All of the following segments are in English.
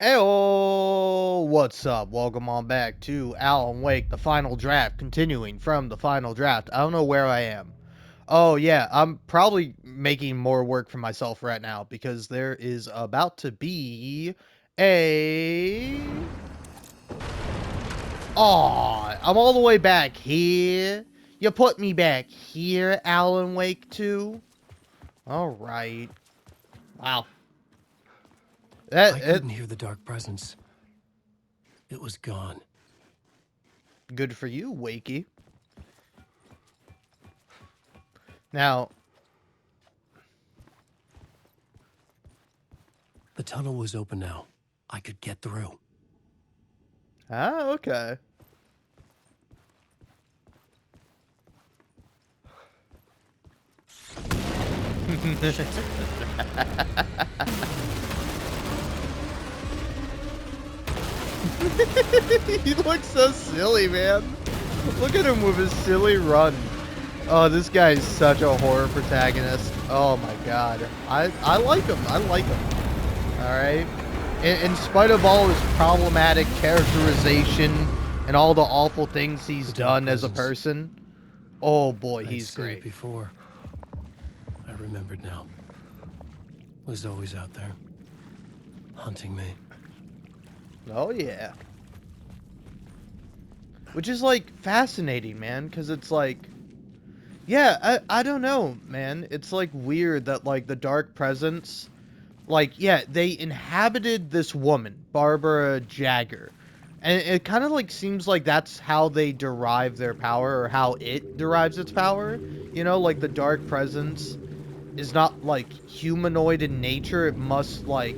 Heyo, what's up? Welcome on back to Alan Wake, the final draft, continuing from the final draft. I don't know where I am. Oh, yeah, I'm probably making more work for myself right now because there is about to be a. Aw, I'm all the way back here. You put me back here, Alan Wake 2. Alright. Wow. I couldn't hear the dark presence. It was gone. Good for you, Wakey. Now, The tunnel was open now. I could get through. okay. He looks so silly, man. Look at him with his silly run. Oh, this guy is such a horror protagonist. Oh my god. I like him. I like him. Alright? In spite of all his problematic characterization and all the awful things he's done as a person, oh boy, he's I'd seen it great. before. I remembered now. Was always out there, hunting me. Oh yeah. Which is like fascinating, man, because it's like, yeah, I don't know, man. It's like weird that like the Dark Presence, like, yeah, they inhabited this woman, Barbara Jagger. And it kind of like seems like that's how they derive their power, or how it derives its power. You know, like the Dark Presence is not like humanoid in nature. It must like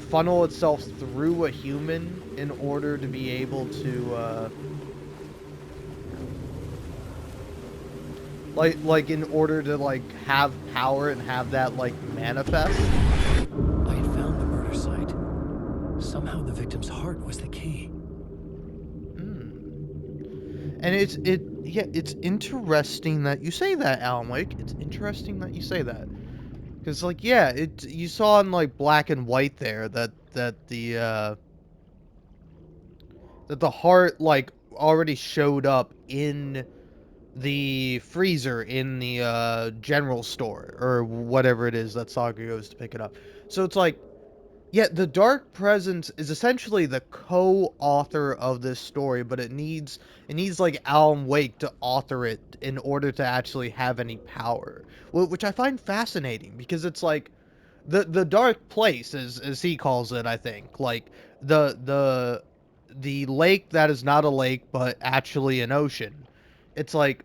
funnel itself through a human in order to be able to like in order to like have power and have that like manifest. I had found the murder site. Somehow the victim's heart was the key. And it's interesting that you say that, Alan Wake. It's interesting that you say that. Cuz like yeah, you saw in like black and white there that the heart like already showed up in the freezer in the general store or whatever it is that Saga goes to pick it up. So it's like, yeah, the Dark Presence is essentially the co-author of this story, but it needs like Alan Wake to author it in order to actually have any power, which I find fascinating because it's like the dark place as he calls it. I think like the lake that is not a lake but actually an ocean. It's like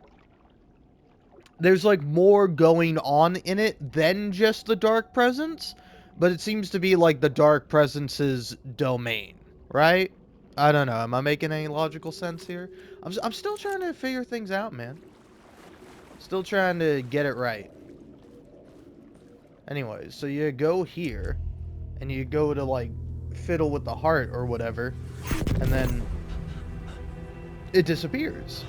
there's like more going on in it than just the Dark Presence, but it seems to be like the Dark Presence's domain, right? I don't know. Am I making any logical sense here? I'm still trying to figure things out, man. Still trying to get it right. Anyways, so you go here, and you go to like fiddle with the heart or whatever, and then it disappears,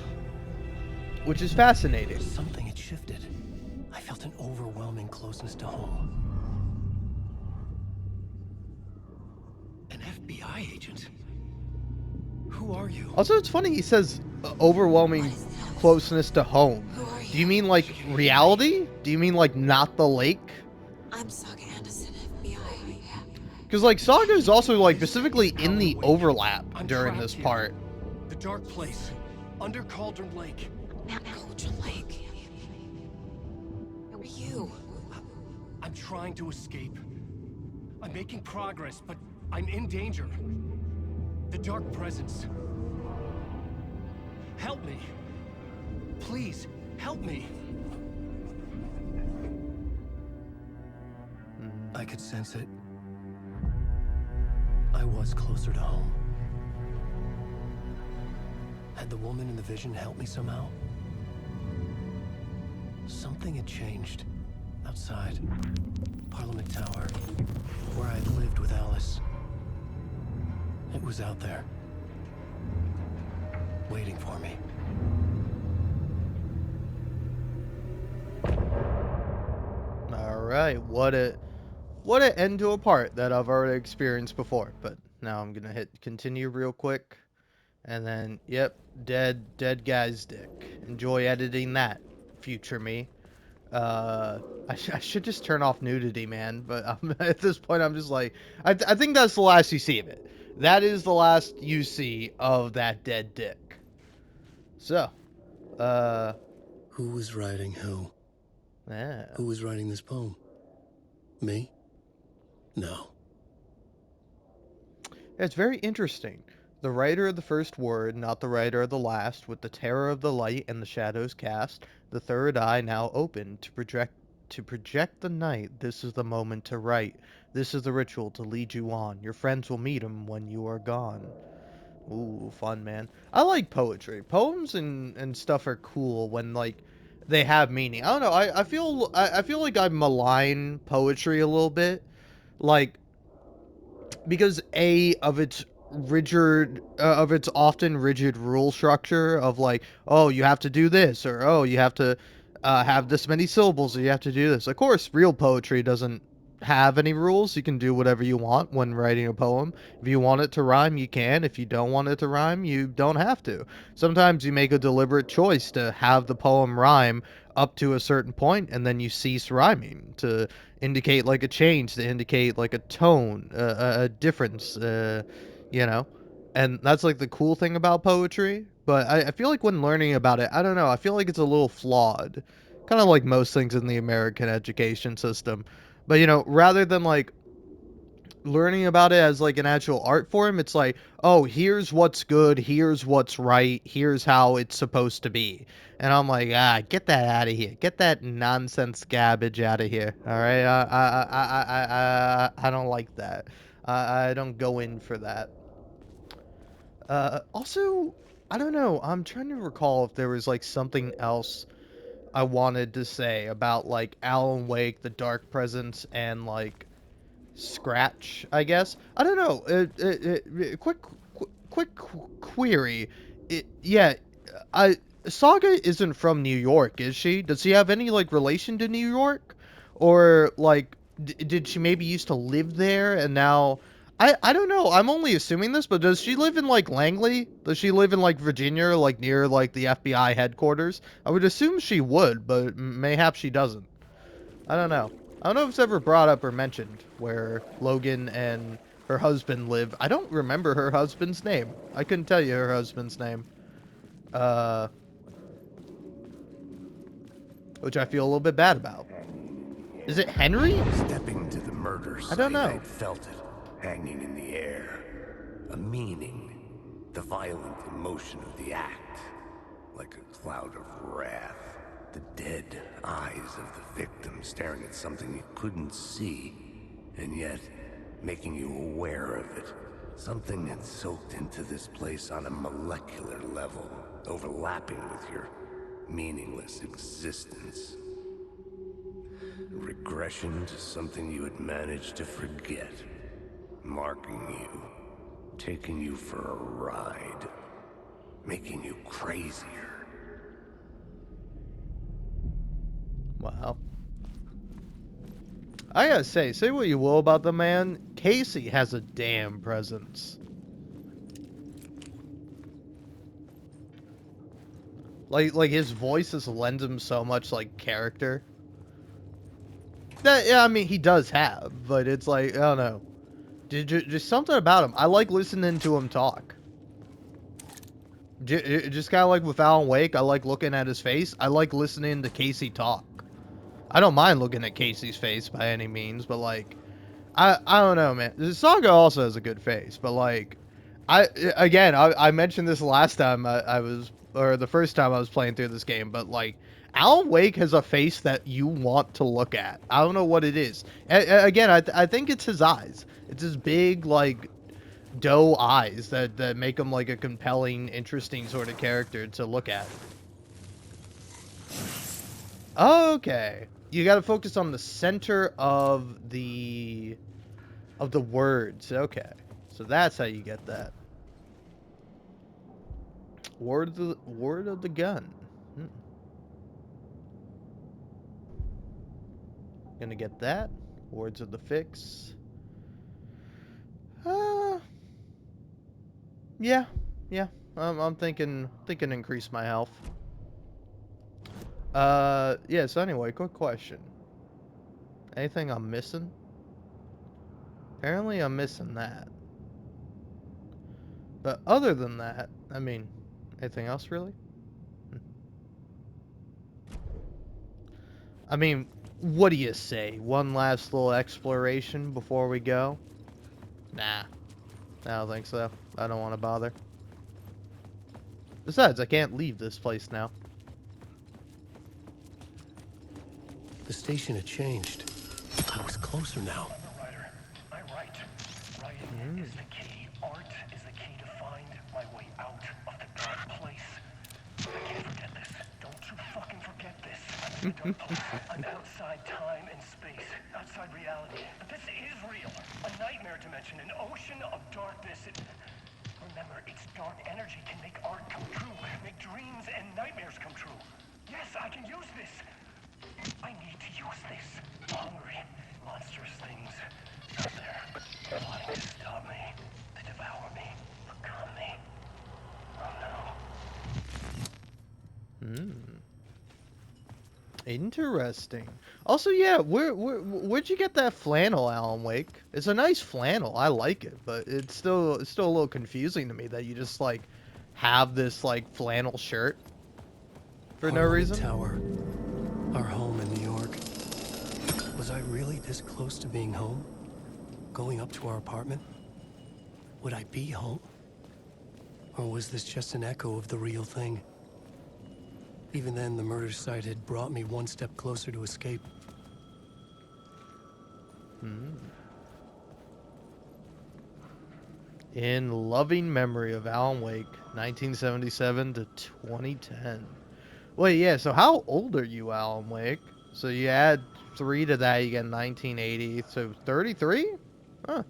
which is fascinating. Something had shifted. I felt an overwhelming closeness to home. An FBI agent? Who are you? Also, it's funny he says overwhelming closeness to home. Who are Do you mean like reality? Do you mean like not the lake? I'm Saga Anderson, FBI. Because like Saga is also like specifically in the Wait. overlap I'm during trapped this here. part. The dark place. Under Cauldron Lake. Cauldron Lake. Who are you? I'm trying to escape. I'm making progress, but I'm in danger. The Dark Presence. Help me. Please, help me. I could sense it. I was closer to home. Had the woman in the vision helped me somehow? Something had changed. Outside. Parliament Tower. Where I'd lived with Alice. It was out there. Waiting for me. All right, what what an end to a part that I've already experienced before. But now I'm gonna hit continue real quick, and then yep, dead guy's dick. Enjoy editing that, future me. Uh, I should just turn off nudity, man. But at this point, I'm just like, I think that's the last you see of it. That is the last you see of that dead dick. So, uh, Who was writing who? yeah. Who was writing this poem? Me? No. It's very interesting. The writer of the first word, not the writer of the last, with the terror of the light and the shadows cast, the third eye now open to project the night. This is the moment to write. This is the ritual to lead you on. Your friends will meet him when you are gone. Ooh, fun, man. I like poetry. Poems and stuff are cool when like they have meaning. I don't know. I feel like I malign poetry a little bit. Like because of its rigid of its often rigid rule structure of like, oh, you have to do this, or oh, you have to have this many syllables, or you have to do this. Of course real poetry doesn't have any rules. You can do whatever you want when writing a poem. If you want it to rhyme, you can. If you don't want it to rhyme, you don't have to. Sometimes you make a deliberate choice to have the poem rhyme up to a certain point, and then you cease rhyming to indicate like a change, to indicate like a tone, a difference, you know. And that's like the cool thing about poetry. But I feel like when learning about it, I don't know, I feel like it's a little flawed, kind of like most things in the American education system. But you know, rather than like learning about it as like an actual art form, it's like, oh, here's what's good, here's what's right, here's how it's supposed to be. And I'm like, get that out of here, get that nonsense garbage out of here. All right, I don't like that. I don't go in for that. Also, I don't know. I'm trying to recall if there was like something else I wanted to say about like Alan Wake, the Dark Presence, and like Scratch, I guess. I don't know. Query. Yeah, I Saga isn't from New York, is she? Does she have any like relation to New York, or like did she maybe used to live there and now? I don't know. I'm only assuming this, but does she live in like Langley? Does she live in like Virginia, like near like the FBI headquarters? I would assume she would, but mayhap she doesn't. I don't know. I don't know if it's ever brought up or mentioned where Logan and her husband live. I don't remember her husband's name. I couldn't tell you her husband's name. Uh, which I feel a little bit bad about. Is it Henry? Stepping to the murder I site, don't know. I'd felt it, hanging in the air. A meaning. The violent emotion of the act. Like a cloud of wrath. The dead eyes of the victim staring at something you couldn't see, and yet making you aware of it. Something had soaked into this place on a molecular level, overlapping with your meaningless existence. Regression to something you had managed to forget. Marking you. Taking you for a ride. Making you crazier. Wow. I gotta say what you will about the man, Casey has a damn presence. Like his voice just lends him so much like character. That, yeah, I mean he does have, but it's like I don't know, just something about him. I like listening to him talk. Just kind of like with Alan Wake, I like looking at his face. I like listening to Casey talk. I don't mind looking at Casey's face by any means, but like, I don't know, man. The Saga also has a good face, but like, I mentioned this last time I was, or the first time I was playing through this game, but like, Alan Wake has a face that you want to look at. I don't know what it is. Again, I think it's his eyes. It's his big like doe eyes that make him like a compelling, interesting sort of character to look at. Okay. You got to focus on the center of the words. Okay. So that's how you get that. Word of the gun. Hmm. Gonna get that. Words of the Fix. Yeah, yeah. I'm thinking increase my health. Yeah. So anyway, quick question. Anything I'm missing? Apparently, I'm missing that. But other than that, I mean, anything else really? I mean, what do you say? One last little exploration before we go? Nah, I don't think so. I don't want to bother. Besides, I can't leave this place now. The station had changed. I was closer now. Writer, I write. Writing is the key. Art is the key to find my way out of the dark place. I can't forget this. Don't you fucking forget this. I'm in a dark place. I'm outside time and space, outside reality. But this is real. A nightmare dimension, an ocean of darkness. Remember, its dark energy can make art come true, make dreams and nightmares come true. Yes, I can use this. I need to use this. Hungry, monstrous things out there, plotting to stop me, to devour me, become me. Oh no. Interesting. Also, yeah, where'd you get that flannel, Alan Wake? It's a nice flannel. I like it, but it's still a little confusing to me that you just like have this like flannel shirt for no Parliament reason. Tower, our home in New York. Was I really this close to being home? Going up to our apartment? Would I be home? Or was this just an echo of the real thing? Even then, the murder site had brought me one step closer to escape. In loving memory of Alan Wake, 1977 to 2010. Wait, yeah, so how old are you, Alan Wake? So you add 3 to that, you get 1980, so 33? Huh.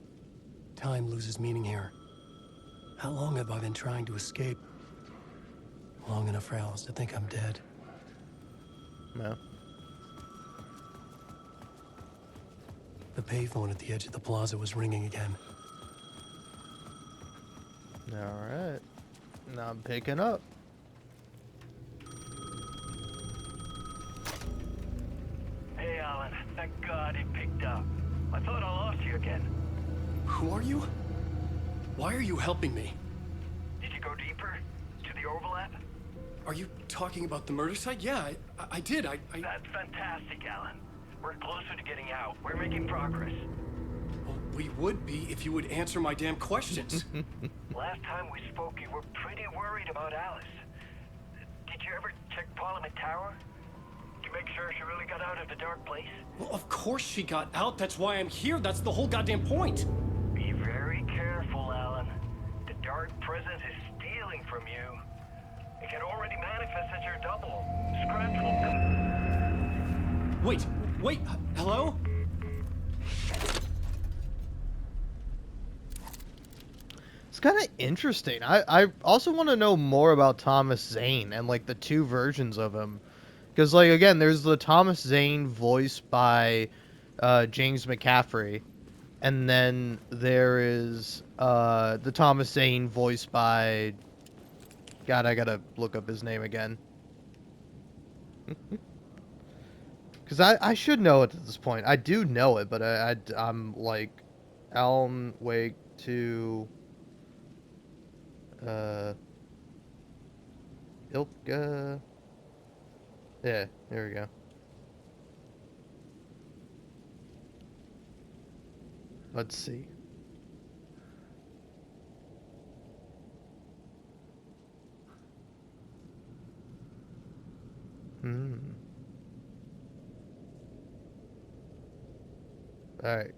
Time loses meaning here. How long have I been trying to escape? Long enough for Alice to think I'm dead. No. The payphone at the edge of the plaza was ringing again. Alright. Now I'm picking up. Hey, Alan. Thank God it picked up. I thought I lost you again. Who are you? Why are you helping me? Did you go deeper? To the overlap? Are you talking about the murder site? Yeah, I did. That's fantastic, Alan. We're closer to getting out. We're making progress. Well, we would be if you would answer my damn questions. Last time we spoke, you were pretty worried about Alice. Did you ever check Parliament Tower? To make sure she really got out of the dark place? Well, of course she got out. That's why I'm here. That's the whole goddamn point. Be very careful, Alan. The dark presence is stealing from you. It can already manifest as your double. Scratch will come. Wait, hello? It's kind of interesting. I also want to know more about Thomas Zane and like the two versions of him. Because like again, there's the Thomas Zane voiced by James McCaffrey, and then there is the Thomas Zane voiced by, God, I gotta look up his name again. Because I should know it at this point. I do know it, but I'm like, Alan Wake to Ilka. Yeah, there we go. Let's see. Alright.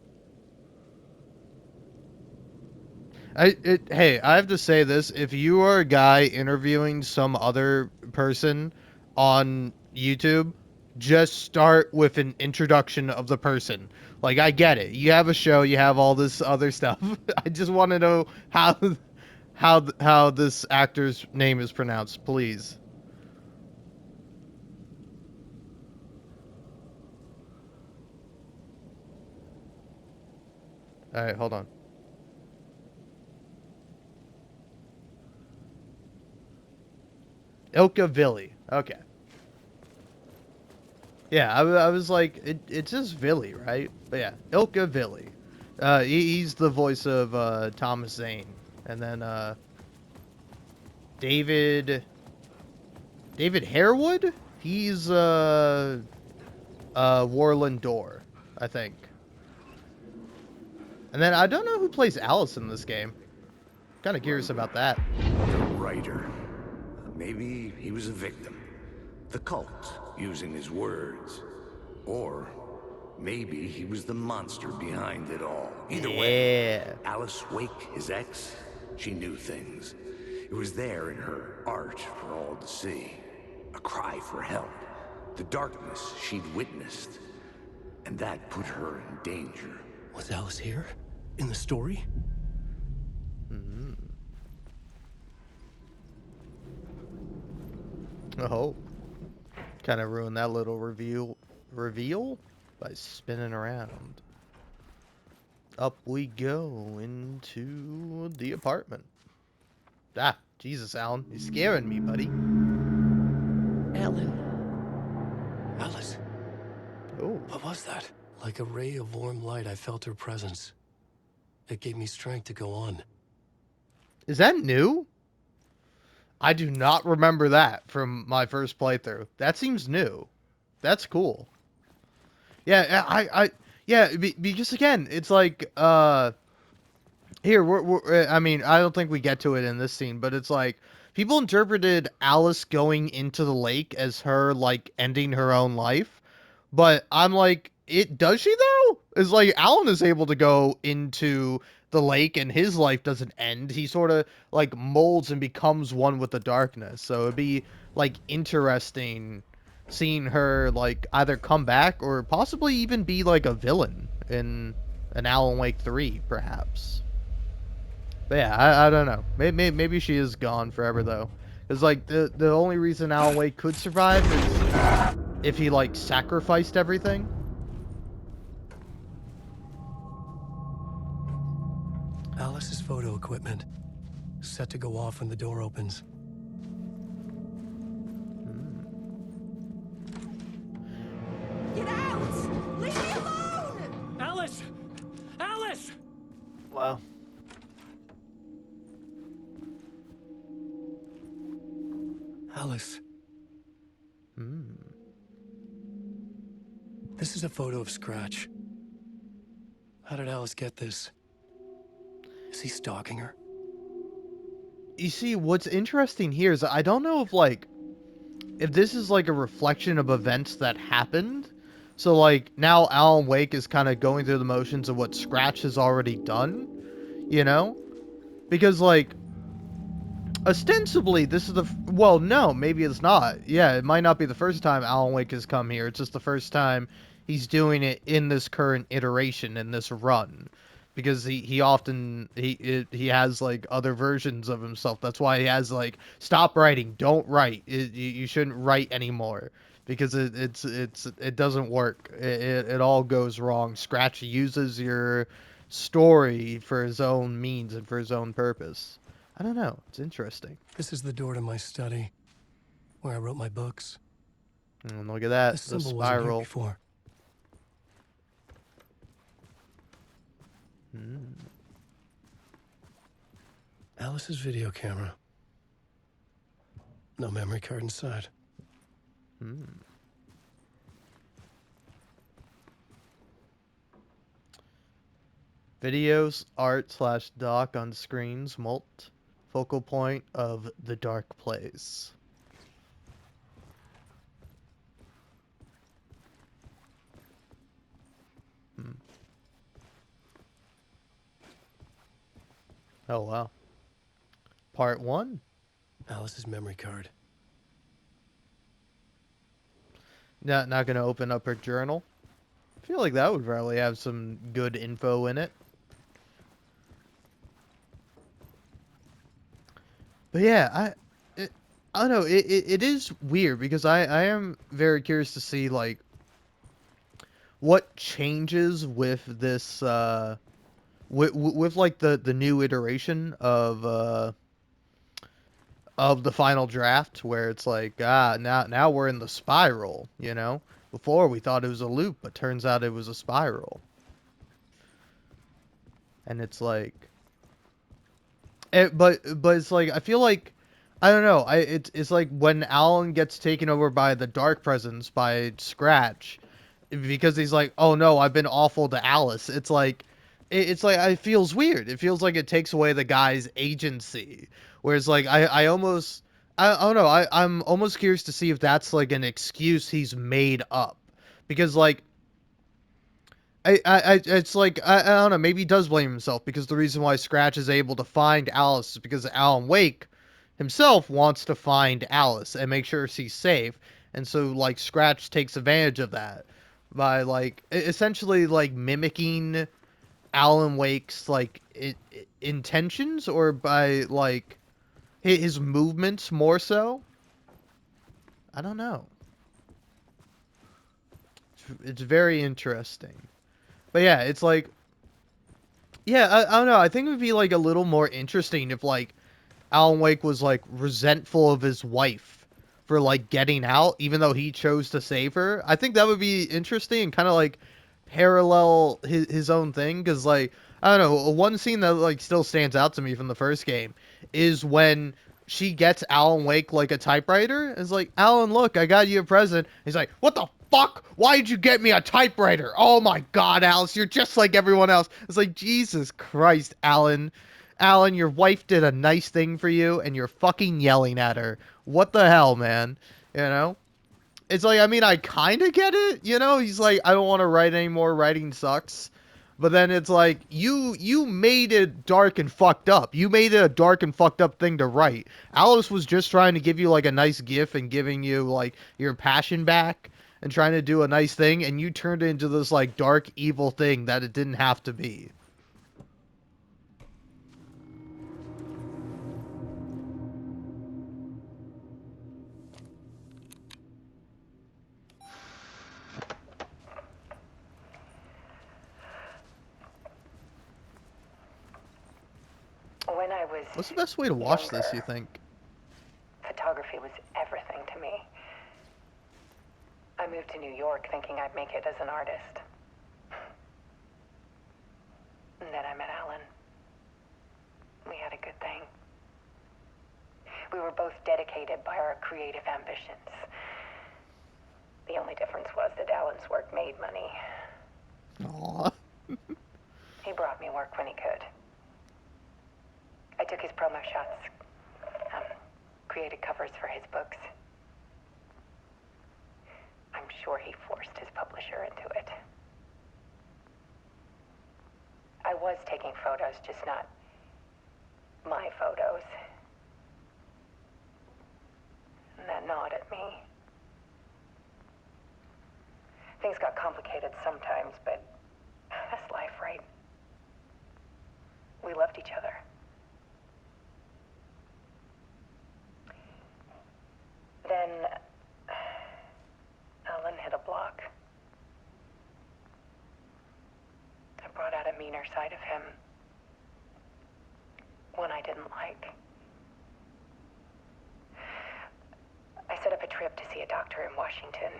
Hey, I have to say this. If you are a guy interviewing some other person on YouTube, just start with an introduction of the person. Like, I get it. You have a show, you have all this other stuff. I just want to know how this actor's name is pronounced, please. Alright, hold on. Ilka-Villi. Okay. Yeah, I was like, it's just Villi, right? But yeah, Ilka-Villi. He's the voice of Thomas Zane. And then David Harewood? He's Warland Door, I think. And then I don't know who plays Alice in this game. Kind of curious about that. The writer. Maybe he was a victim. The cult, using his words. Or maybe he was the monster behind it all. Either way, Yeah. Alice Wake, his ex, she knew things. It was there in her art for all to see. A cry for help. The darkness she'd witnessed. And that put her in danger. Was Alice here? In the story? Oh. Kind of ruined that little reveal by spinning around. Up we go into the apartment. Ah, Jesus, Alan. You're scaring me, buddy. Ellen. Alice. Oh. What was that? Like a ray of warm light, I felt her presence. It gave me strength to go on. Is that new? I do not remember that from my first playthrough. That seems new. That's cool. Yeah, because again, it's like, here, I mean, I don't think we get to it in this scene, but it's like, people interpreted Alice going into the lake as her, like, ending her own life, but I'm like, does she though? It's like, Alan is able to go into the lake and his life doesn't end. He sort of, like, molds and becomes one with the darkness, so it'd be, like, interesting seeing her, like, either come back or possibly even be, like, a villain in an Alan Wake 3, perhaps. But yeah, I don't know. Maybe she is gone forever, though. Because, like, the only reason Alan Wake could survive is if he, like, sacrificed everything. Alice's photo equipment. Set to go off when the door opens. Get out! Leave me alone! Alice! Alice! Wow. Alice. This is a photo of Scratch. How did Alice get this? Is he stalking her? You see, what's interesting here is I don't know if this is like a reflection of events that happened. So like now Alan Wake is kind of going through the motions of what Scratch has already done, you know? Because like ostensibly this is well, no, maybe it's not. Yeah, it might not be the first time Alan Wake has come here. It's just the first time he's doing it in this current iteration, in this run. Because he often he has like other versions of himself. That's why he has like, stop writing, don't write. You shouldn't write anymore because it doesn't work. It all goes wrong. Scratch uses your story for his own means and for his own purpose. I don't know. It's interesting. This is the door to my study, where I wrote my books. And look at that, This the symbol wasn't here spiral. before. Alice's video camera. No memory card inside. Videos, art / doc on screens, focal point of the dark place. Oh wow. Part 1? Alice's memory card. Not gonna open up her journal. I feel like that would probably have some good info in it. But yeah, I don't know. It is weird because I am very curious to see like what changes with this with like the new iteration of the final draft, where it's like, now we're in the spiral, you know? Before we thought it was a loop, but turns out it was a spiral. And it's like, but it's like, I feel like, I don't know, it's like when Alan gets taken over by the Dark Presence by Scratch, because he's like, oh no, I've been awful to Alice. It's like, it's like, it feels weird. It feels like it takes away the guy's agency. Whereas like, I don't know, I'm almost curious to see if that's like an excuse he's made up, because like, it's like, I don't know, maybe he does blame himself, because the reason why Scratch is able to find Alice is because Alan Wake himself wants to find Alice and make sure she's safe, and so like Scratch takes advantage of that by like essentially like mimicking Alan Wake's like intentions, or by like his movements more so. I don't know. It's very interesting. But yeah, it's like, yeah, I don't know. I think it would be like a little more interesting if like Alan Wake was like resentful of his wife for like getting out, even though he chose to save her. I think that would be interesting and kind of like parallel his own thing. Because like, I don't know, one scene that like still stands out to me from the first game is when she gets Alan Wake like a typewriter. It's like, Alan, look, I got you a present. He's like, what the fuck? Why did you get me a typewriter? Oh my god, Alice, you're just like everyone else. It's like, Jesus Christ, Alan. Alan, your wife did a nice thing for you, and you're fucking yelling at her. What the hell, man? You know? It's like, I mean, I kind of get it, you know? He's like, I don't want to write anymore, writing sucks. But then it's like, you made it dark and fucked up. You made it a dark and fucked up thing to write. Alice was just trying to give you, like, a nice gift and giving you, like, your passion back and trying to do a nice thing, and you turned it into this, like, dark, evil thing that it didn't have to be. When I was What's the best way to watch this, younger, you think? photography was everything to me. I moved to New York thinking I'd make it as an artist. And then I met Alan. We had a good thing. We were both dedicated by our creative ambitions. The only difference was that Alan's work made money. Aww. He brought me work when he could. I took his promo shots, created covers for his books. I'm sure he forced his publisher into it. I was taking photos, just not my photos. And that gnawed at me. Things got complicated sometimes, but that's life, right? We loved each other. Then Alan hit a block. I brought out a meaner side of him. One I didn't like. I set up a trip to see a doctor in Washington.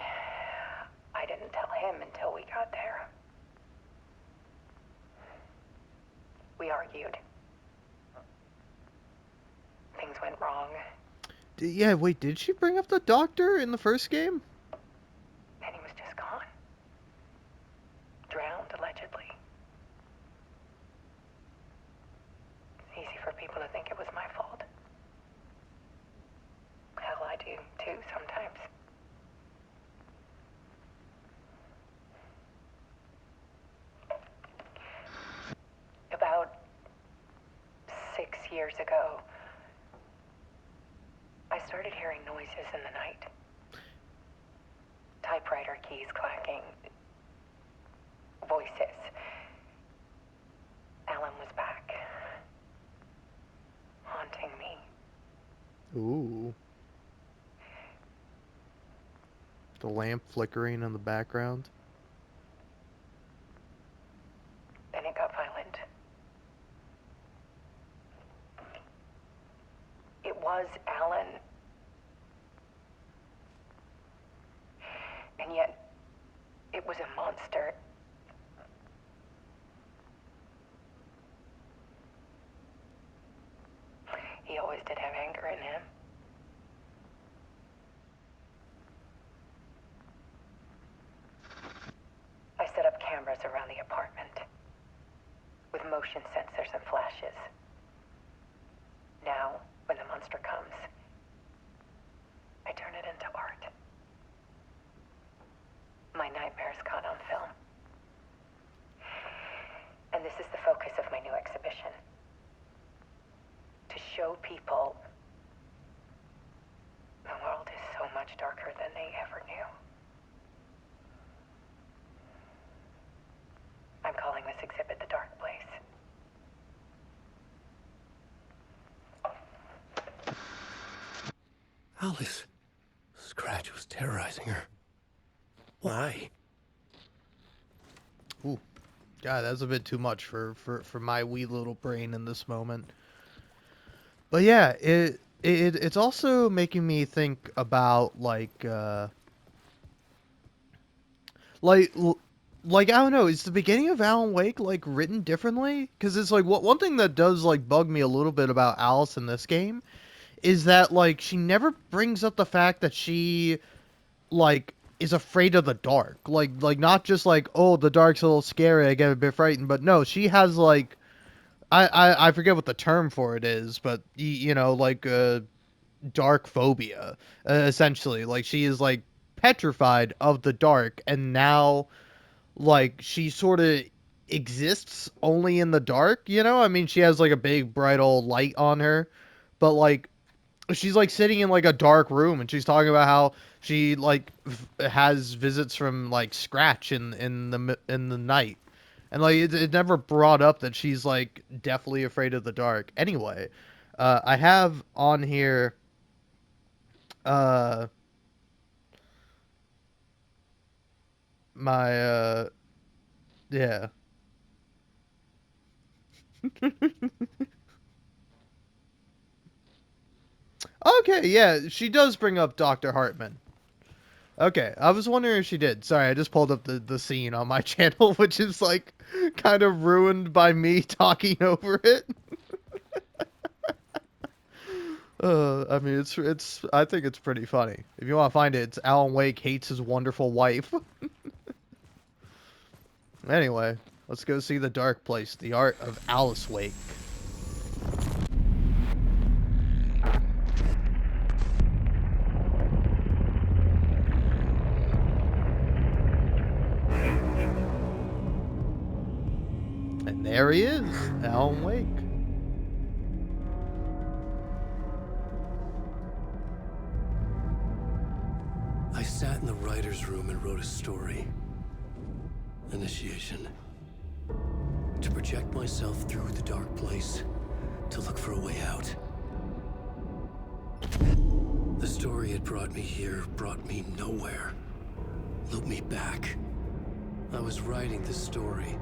I didn't tell him until we got there. We argued. Things went wrong. Yeah, wait, did she bring up the doctor in the first game? And he was just gone. Drowned, allegedly. It's easy for people to think it was my fault. Hell, I do, too, sometimes. About 6 years ago, I started hearing noises in the night. Typewriter keys clacking. Voices. Alan was back. Haunting me. Ooh. The lamp flickering in the background. Then it got violent. was Alan. And yet, it was a monster. He always did have anger in him. I set up cameras around the apartment with motion sensors and flashes. Now, when the monster comes, I turn it into art. My nightmares caught on film. And this is the focus of my new exhibition. To show people the world is so much darker than they ever knew. I'm calling this exhibit The Dark Place. Alice. Scratch was terrorizing her. Why? Ooh, God, that's a bit too much for my wee little brain in this moment. But yeah, it's also making me think about like I don't know, is the beginning of Alan Wake like written differently? Because it's like one thing that does like bug me a little bit about Alice in this game is that like she never brings up the fact that she like is afraid of the dark. Like not just like, oh, the dark's a little scary, I get a bit frightened, but no, she has like I forget what the term for it is, but you know, like dark phobia, essentially. Like she is like petrified of the dark, and now like she sort of exists only in the dark, you know? I mean, she has like a big bright old light on her, but like she's like sitting in like a dark room, and she's talking about how she like has visits from like Scratch in the night. And like it never brought up that she's like deathly afraid of the dark. Anyway, I have on here my yeah. Okay, yeah, she does bring up Dr. Hartman. Okay, I was wondering if she did. Sorry, I just pulled up the scene on my channel, which is like kind of ruined by me talking over it. I mean, it's I think it's pretty funny. If you want to find it, it's Alan Wake hates his wonderful wife. Anyway, let's go see The Dark Place, the art of Alice Wake. And there he is, Alan Wake. I sat in the writer's room and wrote a story. Initiation. To project myself through the dark place, to look for a way out. The story had brought me here, brought me nowhere. Looped me back. I was writing the story.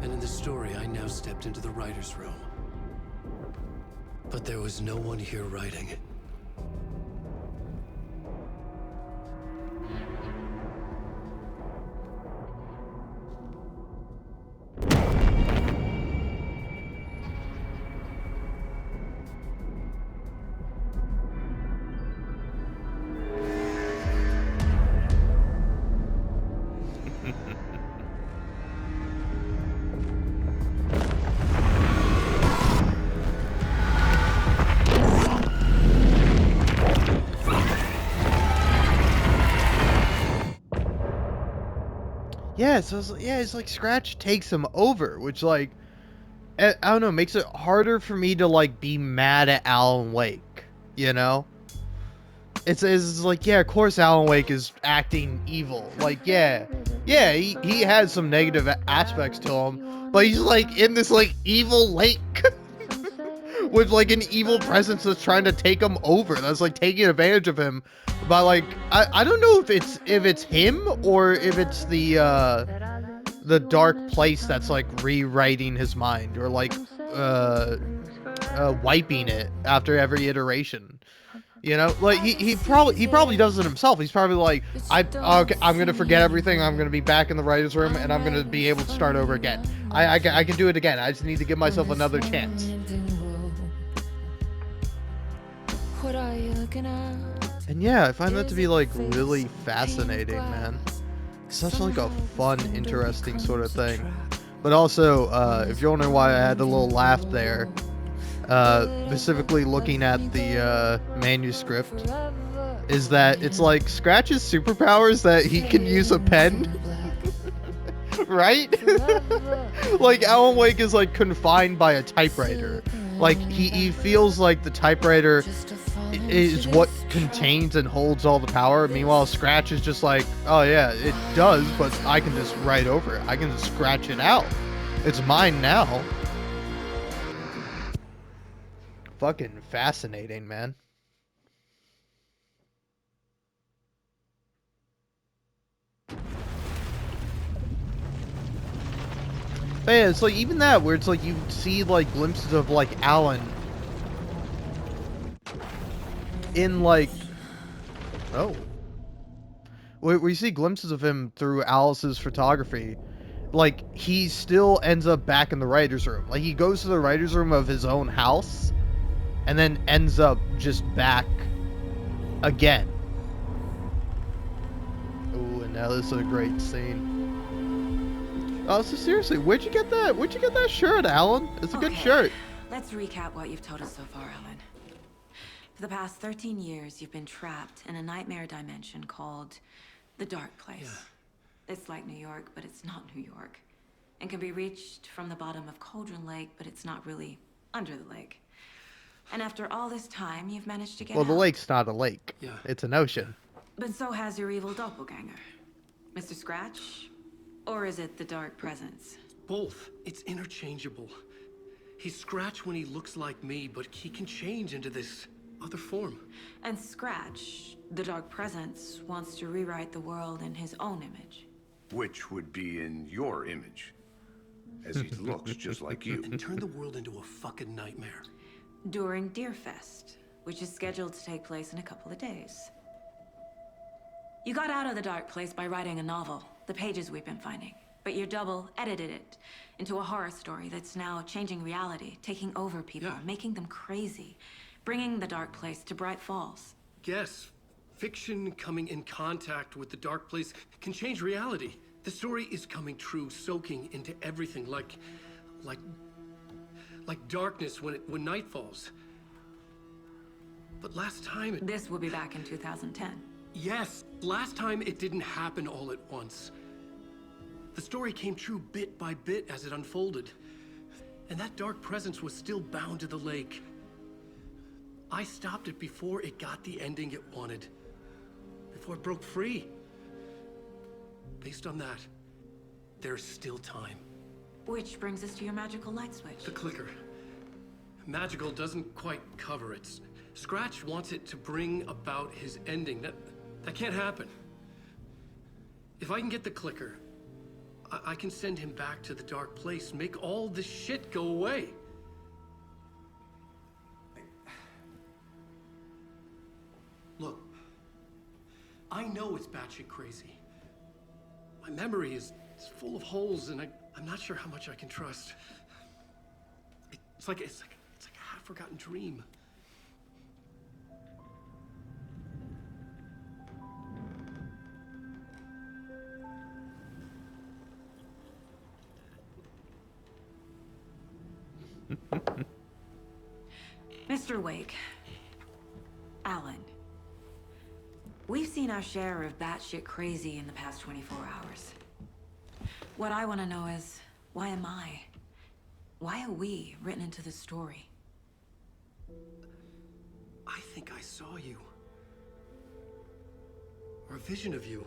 And in the story, I now stepped into the writer's room. But there was no one here writing. Yeah, so it's like Scratch takes him over, which like I don't know, makes it harder for me to like be mad at Alan Wake, you know? It's like, yeah, of course Alan Wake is acting evil. Like, yeah, he has some negative aspects to him, but he's like in this like evil lake with like an evil presence that's trying to take him over. That's like taking advantage of him. But like, I don't know if it's him or if it's the dark place that's like rewriting his mind, or like wiping it after every iteration. You know, like he probably does it himself. He's probably like, okay, I'm gonna forget everything. I'm gonna be back in the writers' room, and I'm gonna be able to start over again. I can do it again. I just need to give myself another chance. What are you looking at? And yeah, I find that to be like really fascinating, man. Such like a fun, interesting sort of thing. But also, if you're wondering why I had a little laugh there, specifically looking at the manuscript, is that it's like Scratch's superpowers that he can use a pen, right? Like Alan Wake is like confined by a typewriter. Like he feels like the typewriter is what contains and holds all the power. Meanwhile, Scratch is just like, oh yeah, it does, but I can just write over it. I can just scratch it out. It's mine now. Fucking fascinating, man. But yeah, it's like even that where it's like you see like glimpses of like Alan in like, oh, where you see glimpses of him through Alice's photography. Like he still ends up back in the writer's room. Like he goes to the writer's room of his own house and then ends up just back again. Ooh, and now this is a great scene. Oh, so seriously, where'd you get that? Where'd you get that shirt, Alan? It's a good shirt. Let's recap what you've told us so far, Alan. For the past 13 years, you've been trapped in a nightmare dimension called the Dark Place. Yeah. It's like New York, but it's not New York. And can be reached from the bottom of Cauldron Lake, but it's not really under the lake. And after all this time, you've managed to get Well, out. the lake's not a lake. Yeah. It's an ocean. But so has your evil doppelganger. Mr. Scratch? Or is it the Dark Presence? Both. It's interchangeable. He's Scratch when he looks like me, but he can change into this other form. And Scratch, the Dark Presence, wants to rewrite the world in his own image. Which would be in your image, as he looks just like you. And turn the world into a fucking nightmare. During Deerfest, which is scheduled to take place in a couple of days. You got out of the Dark Place by writing a novel, the pages we've been finding. But your double edited it into a horror story that's now changing reality, taking over people, making them crazy, bringing the Dark Place to Bright Falls. Yes, fiction coming in contact with the Dark Place can change reality. The story is coming true, soaking into everything, like darkness when night falls. But last time This will be back in 2010. Yes, last time it didn't happen all at once. The story came true bit by bit as it unfolded. And that dark presence was still bound to the lake. I stopped it before it got the ending it wanted. Before it broke free. Based on that, there's still time. Which brings us to your magical light switch. The clicker. Magical doesn't quite cover it. Scratch wants it to bring about his ending. That can't happen. If I can get the clicker, I can send him back to the Dark Place, make all this shit go away. Look, I know it's batshit crazy. My memory is full of holes, and I'm not sure how much I can trust. It's like a half-forgotten dream. Mr. Wake, Alan, we've seen our share of batshit crazy in the past 24 hours. What I want to know is, why am I? Why are we written into the story? I think I saw you. Or a vision of you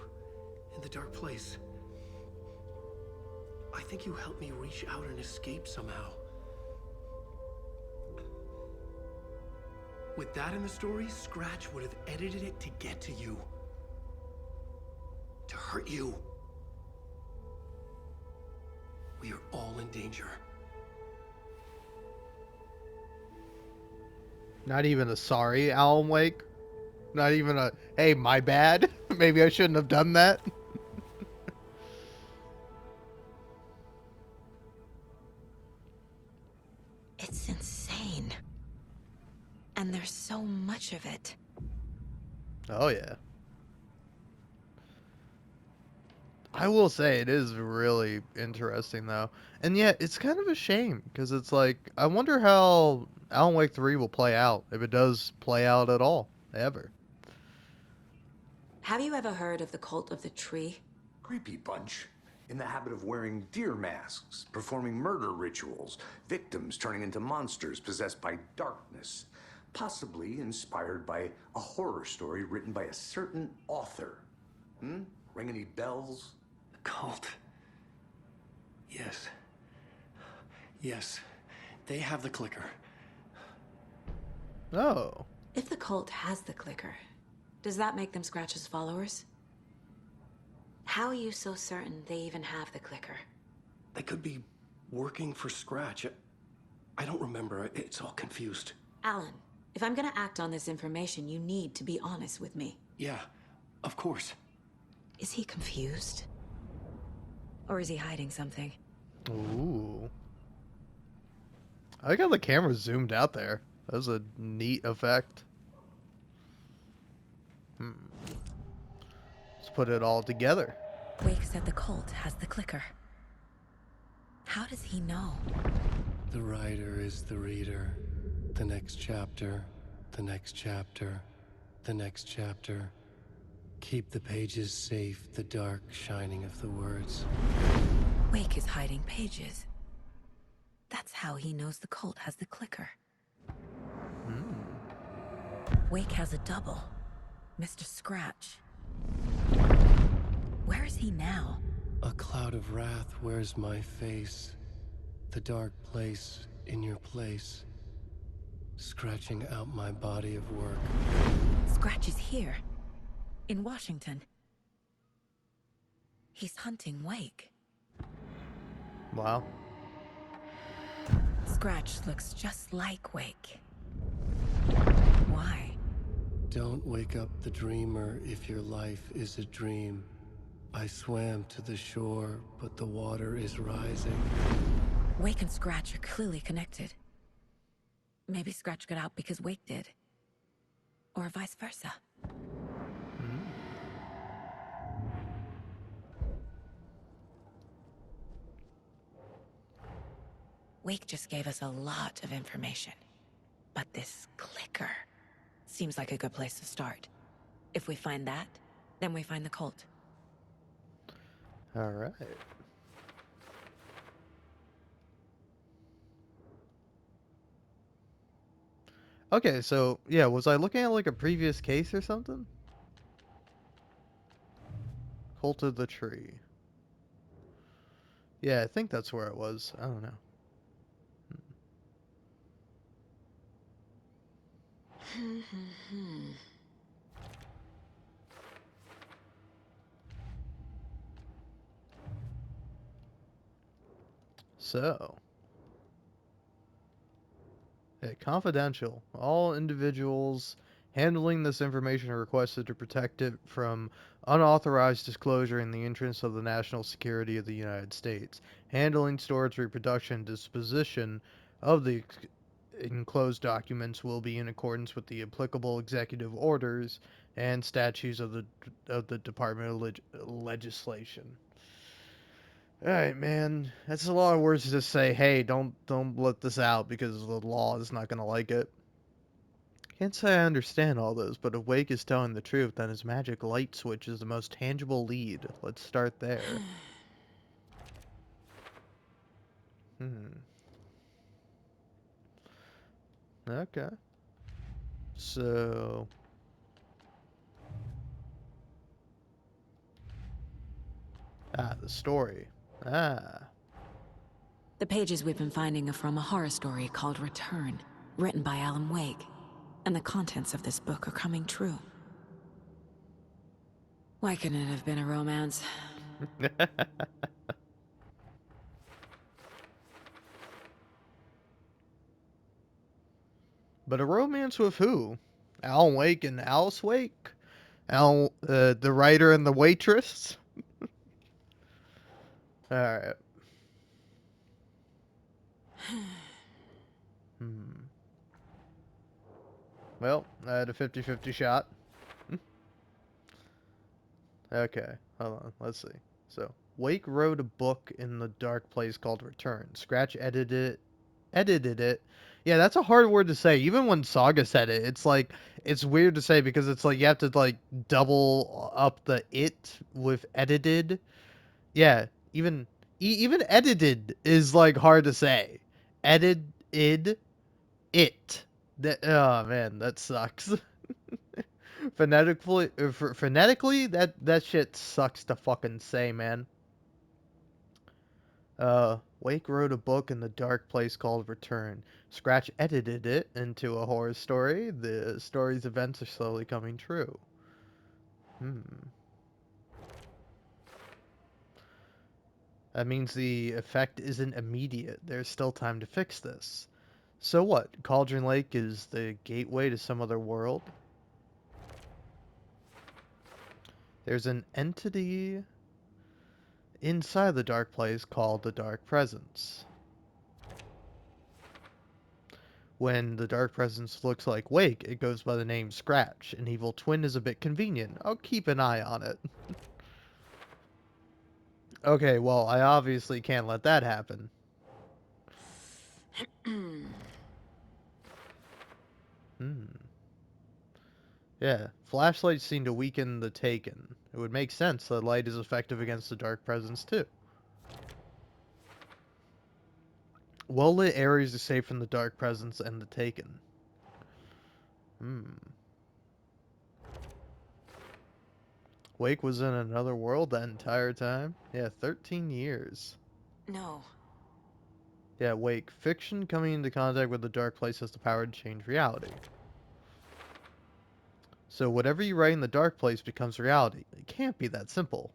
in the Dark Place. I think you helped me reach out and escape somehow. With that in the story, Scratch would have edited it to get to you. To hurt you. We are all in danger. Not even a sorry, Alan Wake. Not even a, hey, my bad. Maybe I shouldn't have done that. It's insane. And there's so much of it. Oh, yeah. I will say it is really interesting, though. And yet, it's kind of a shame, because it's like, I wonder how Alan Wake 3 will play out, if it does play out at all, ever. Have you ever heard of the Cult of the Tree? Creepy bunch. In the habit of wearing deer masks, performing murder rituals, victims turning into monsters possessed by darkness, possibly inspired by a horror story written by a certain author. Ring any bells? The cult. Yes. Yes. They have the clicker. Oh. If the cult has the clicker, does that make them Scratch's followers? How are you so certain they even have the clicker? They could be working for Scratch. I don't remember. It's all confused. Alan, if I'm gonna act on this information, you need to be honest with me. Yeah, of course. Is he confused? Or is he hiding something? Ooh. I like how the camera zoomed out there. That was a neat effect. Let's put it all together. Wake said the cult has the clicker. How does he know? The writer is the reader. The next chapter, the next chapter, the next chapter. Keep the pages safe, the dark shining of the words. Wake is hiding pages. That's how he knows the cult has the clicker. Wake has a double. Mr. Scratch. Where is he now? A cloud of wrath wears my face. The dark place in your place. Scratching out my body of work. Scratch is here. In Washington. He's hunting Wake. Wow. Scratch looks just like Wake. Why? Don't wake up the dreamer if your life is a dream. I swam to the shore, but the water is rising. Wake and Scratch are clearly connected. Maybe Scratch got out because Wake did. Or vice versa. Wake just gave us a lot of information. But this clicker seems like a good place to start. If we find that, then we find the cult. All right. Okay, so, yeah, was I looking at, like, a previous case or something? Cult of the Tree. Yeah, I think that's where it was. I don't know. So, hey, confidential. All individuals handling this information are requested to protect it from unauthorized disclosure in the interest of the national security of the United States. Handling, storage, reproduction, disposition of the enclosed documents will be in accordance with the applicable executive orders and statutes of the Department of Legislation. All right, man. That's a lot of words to just say, "Hey, don't let this out because the law is not going to like it." Can't say I understand all those, but if Wake is telling the truth, then his magic light switch is the most tangible lead. Let's start there. Okay. So, the story. The pages we've been finding are from a horror story called Return, written by Alan Wake. And the contents of this book are coming true. Why couldn't it have been a romance? But a romance with who? Alan Wake and Alice Wake? The writer and the waitress? Alright. Hmm. Well, I had a 50-50 shot. Okay, hold on. Let's see. So, Wake wrote a book in the dark place called Return. Scratch edited it. Yeah, that's a hard word to say. Even when Saga said it, it's like it's weird to say because it's like you have to like double up the it with edited. Yeah, even edited is like hard to say. Edited it. That, oh man, that sucks. Phonetically, that shit sucks to fucking say, man. Wake wrote a book in the dark place called Return. Scratch edited it into a horror story. The story's events are slowly coming true. Hmm. That means the effect isn't immediate. There's still time to fix this. So what? Cauldron Lake is the gateway to some other world? There's an entity inside the dark place called the Dark Presence. When the Dark Presence looks like Wake, it goes by the name Scratch. An evil twin is a bit convenient. I'll keep an eye on it. Okay, well, I obviously can't let that happen. Hmm. Yeah, flashlights seem to weaken the Taken. It would make sense that light is effective against the Dark Presence, too. Well-lit areas are safe from the Dark Presence and the Taken. Hmm. Wake was in another world that entire time? Yeah, 13 years. No. Yeah, Wake. Fiction coming into contact with the dark place has the power to change reality. So whatever you write in the dark place becomes reality. It can't be that simple.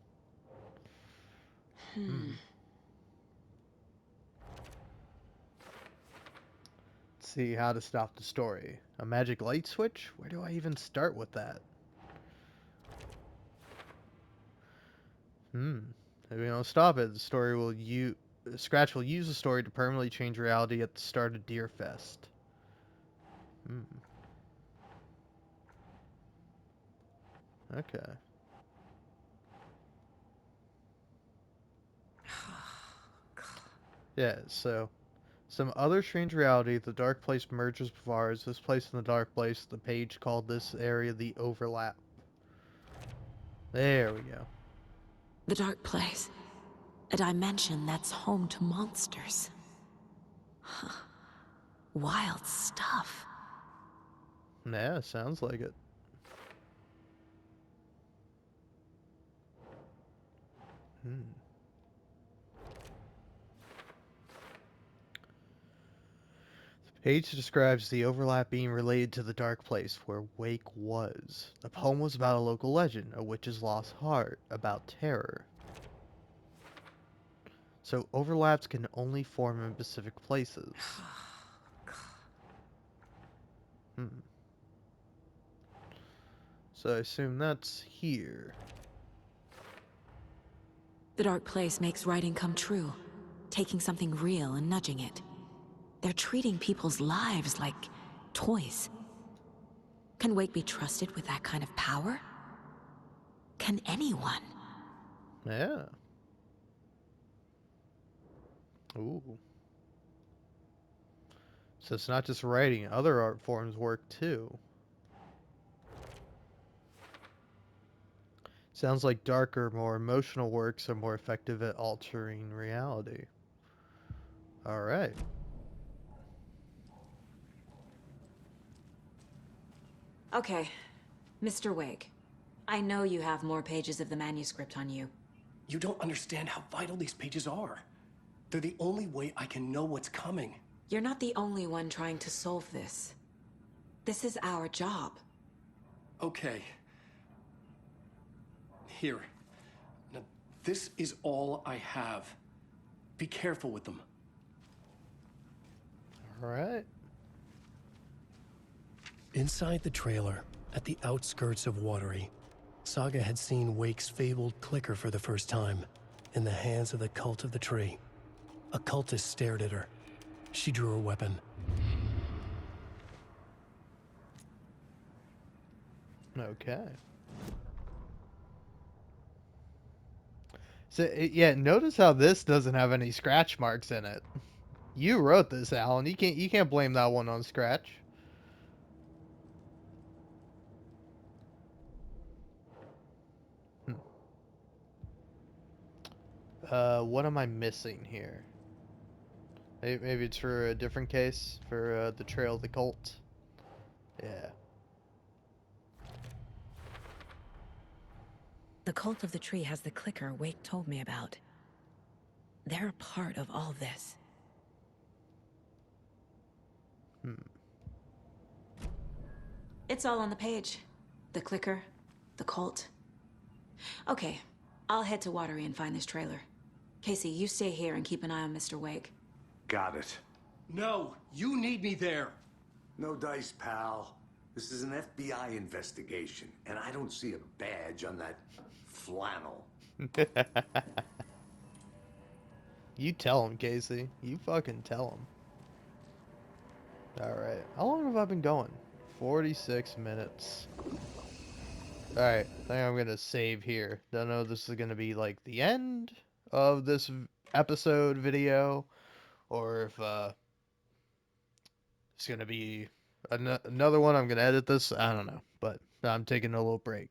Hmm. Let's see how to stop the story. A magic light switch? Where do I even start with that? If we don't stop it, the story will Scratch will use the story to permanently change reality at the start of Deerfest. Hmm. Okay. Yeah, so some other strange reality, the dark place merges with ours. This place in the dark place, the page called this area the overlap. There we go. The dark place. A dimension that's home to monsters. Wild stuff. Yeah, sounds like it. Hmm. The page describes the overlap being related to the dark place where Wake was. The poem was about a local legend, a witch's lost heart, about terror. So overlaps can only form in specific places. Hmm. So I assume that's here. The dark place makes writing come true, taking something real and nudging it. They're treating people's lives like toys. Can Wake be trusted with that kind of power? Can anyone? Yeah. Ooh. So it's not just writing, other art forms work too. Sounds like darker, more emotional works are more effective at altering reality. Alright. Okay, Mr. Wake. I know you have more pages of the manuscript on you. You don't understand how vital these pages are. They're the only way I can know what's coming. You're not the only one trying to solve this. This is our job. Okay. Here. Now, this is all I have. Be careful with them. Alright. Inside the trailer, at the outskirts of Watery, Saga had seen Wake's fabled clicker for the first time, in the hands of the Cult of the Tree. A cultist stared at her. She drew her weapon. Okay. So, yeah, notice how this doesn't have any scratch marks in it. You wrote this, Alan. You can't blame that one on Scratch. What am I missing here? Maybe it's for a different case, for the Trail of the Cult. Yeah. The Cult of the Tree has the clicker Wake told me about. They're a part of all this. It's all on the page. The clicker, the cult. Okay, I'll head to Watery and find this trailer. Casey, you stay here and keep an eye on Mr. Wake. Got it. No, you need me there. No dice, pal. This is an FBI investigation, and I don't see a badge on that flannel. You tell him, Casey. You fucking tell him. Alright. How long have I been going? 46 minutes. Alright. I think I'm gonna save here. Don't know if this is gonna be like the end of this episode video, or if it's gonna be another one. I'm gonna edit this. I don't know. But I'm taking a little break.